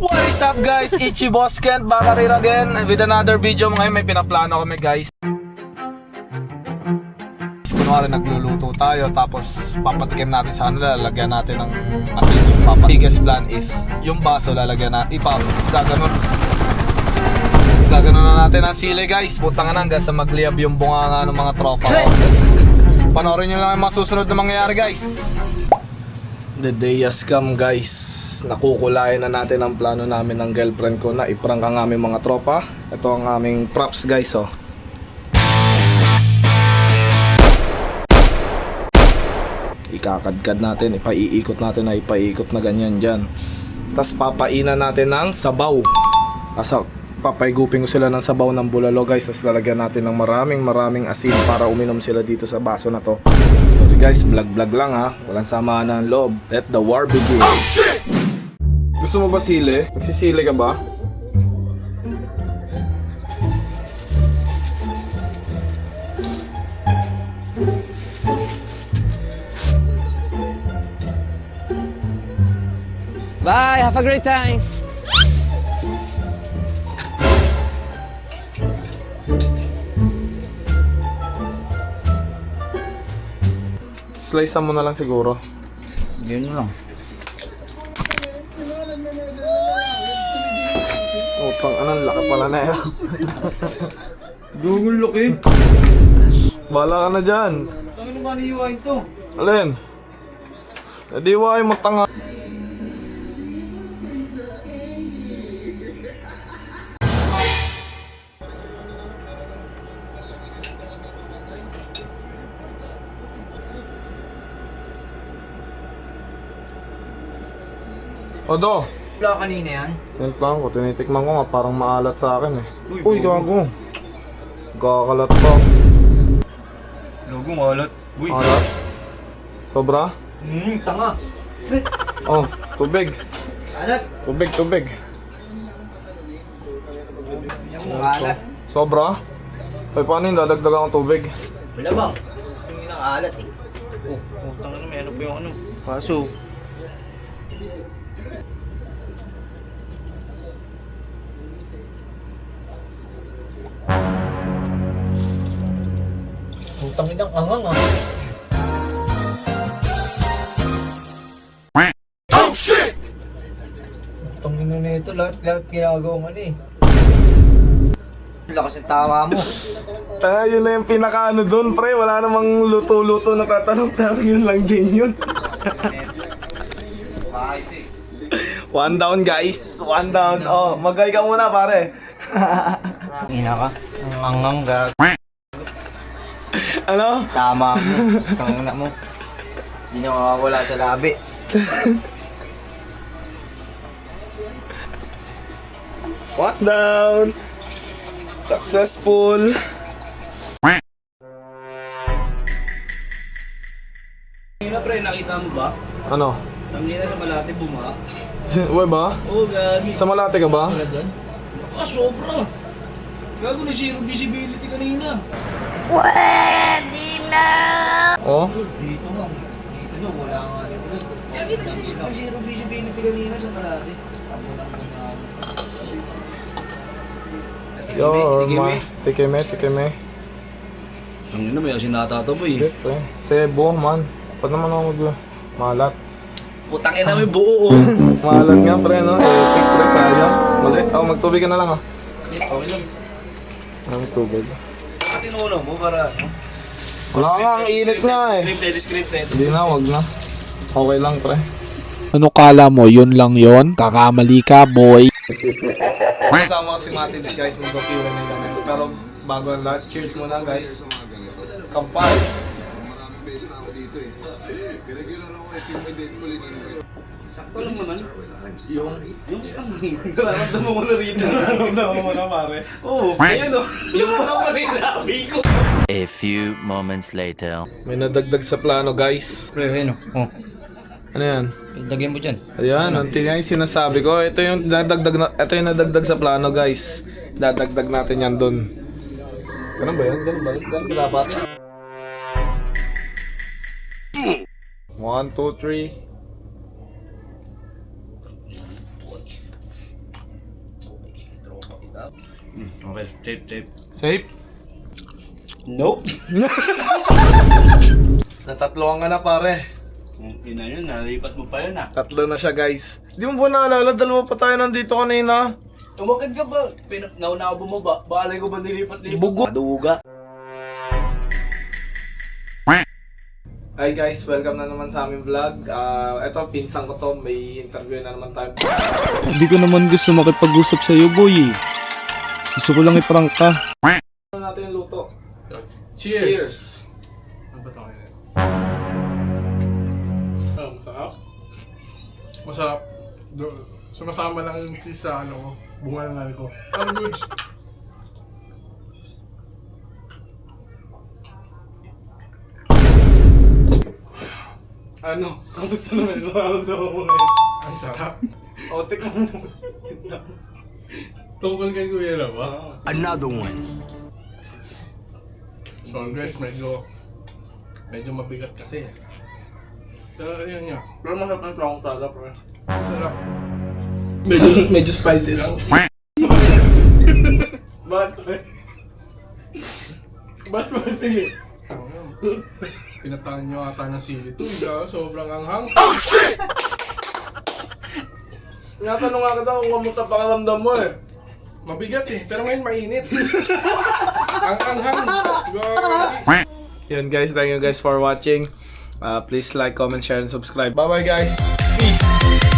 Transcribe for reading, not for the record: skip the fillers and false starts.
What is up guys? Ichi Boss Kent back at it again with another video. Ngayon may pinaplano kami guys. Kunwari nagluluto tayo tapos papatikim natin sa kanila, lalagyan natin ng asin yung biggest plan is yung baso lalagyan na gaganon na natin ang sili guys. Putang na hanggang sa magliyab yung bunganga ng mga tropa ko. Panoorin nyo lang yung mga susunod na mangyayari guys. The day has come guys. Nakukulayan na natin ang plano namin ng girlfriend ko na iprank ang aming mga tropa. Ito ang aming props guys oh. Ikakadkad natin, ipaiikot natin na ipaiikot na ganyan dyan. Tapos papainan natin ng sabaw. Asa, papaigupin ko sila ng sabaw ng bulalo guys. Tapos lalagyan natin ng maraming asin para uminom sila dito sa baso na to. Sorry guys, vlog lang ha. Walang samaan ng loob. Let the war begin. Oh shit! Gusto mo ba sili? Magsisili ka ba? Bye, have a great time. Slice mo na lang siguro. Yun lang. Utang anong laki pala na yan. Google laki. Bala ka na dyan. Ano ba niiwain to? Alin? Nadiway mo tanga. Odo! Wala kanina yan. Yan lang ko, tinitikman ko nga parang maalat sa akin eh. Uy, gago. Gakalat pa. Logo ngalat. Uy. Alat? Sobra? Tanga. Oh, tubig. Alat. Tubig. Yung alat. Sobra? Ay, paano yung dadagdagan ng tubig? Wala ba? Yung inang alat eh. Oh, tanga na, may ano pa yung ano. Paso. Putang inang angang ah. Oh shit! Putang ina na ito, lahat ginagawa mo eh. Lakas ng tawa mo. Yun na yung pinaka ano dun, pre. Wala namang luto-luto na tatanong. Yun lang din yun. One down guys. One down. Oh, magay ka muna pare. Ina ka. Ang angang gag. Ano? Tama mo. Tangina mo. Hindi na makakawala sa labi. One down. Successful. Tangina pre, nakita mo ba? Ano? Tangina sa Malate bumaha. Uy ba? Oo, gagi. Sa Malate ka ba? Wala dyan? Sobra. Gago na zero visibility kanina. Pwede na! Oh? Dito nga. Dito na, wala nga. Gagi na zero visibility kanina sa Malate. Yo, tikime. Tangina, may asin natataboy. Shit, pre. Sebo, man. Pag naman ako malat. Putang ina, may buo oh. Malat nga, pre, no? Epic, pre, sayang. Mali. Magtubig ka na lang, Okay lang. Magtubig. Tinulo mo para ano? Wala nga, ang init nga eh. Scripted. Hindi na, wag na. Okay lang, pre. Ano kala mo, yun lang yon? Kakamali ka, boy. Kasama ko si Matibs, guys. Mag-Q&A kami. Pero bago ang lahat, cheers muna, guys. Kampay. Sakto lang naman. Yung nararamdaman mo na rin. Naramdaman mo na, pare. Oo, ayun o. Yung mga pa rin nabi ko. A few moments later. May nadagdag sa plano, guys. Pre, ayun oh. Ano yan? Lagyan mo dyan. Ayan, unti nga yung sinasabi ko. Ito yung nadagdag sa plano, guys. Dadagdag natin yan dun. Ganun ba yan? Ganun ba dapat? 1, 2, 3. Okay, tape. Safe? Nope. Natatloan ka na pare. Ina yun, nalipat mo pa yun ah. Tatlo na siya guys. Di mo ba naalala? Dalawa pa tayo nandito kanina. Tumakit ka ba? Nauna ako bumaba. Baalay ko ba nilipat-lipat? Bugo. Maduga. Hi guys, welcome na naman sa aming vlog. Eto, pinsan ko to. May interview na naman tayo. Hindi ko naman gusto makipag-usap sa'yo, boy. Gusto ko lang i-prank ka. Ano natin yung luto? Cheers! Ano ba ito ngayon? Masarap? Masarap. Sumasama lang yung cheese sa bunga ng lali ko. Ano goods? Ano? Kamusta naman yung nararamdaman mo ngayon? Ang sarap. O, tika mo. Tungkol kay Kuya na ba? Another one. So, guys, medyo mabigat kasi. Pero yun nga. Pero masarap ng tawang tala, pre. Ang sarap. Medyo spicy lang. Bakit, pre? Ba't ba sige? Pinataan nyo ata ng sili to. Sobrang anghang. Tinatanong nga kita kung kamusta pakiramdam mo eh. Mabigat eh, pero ngayon mainit. Ang anghang. Grabe. Yun guys, thank you guys for watching. Please like, comment, share, and subscribe. Bye bye guys. Peace.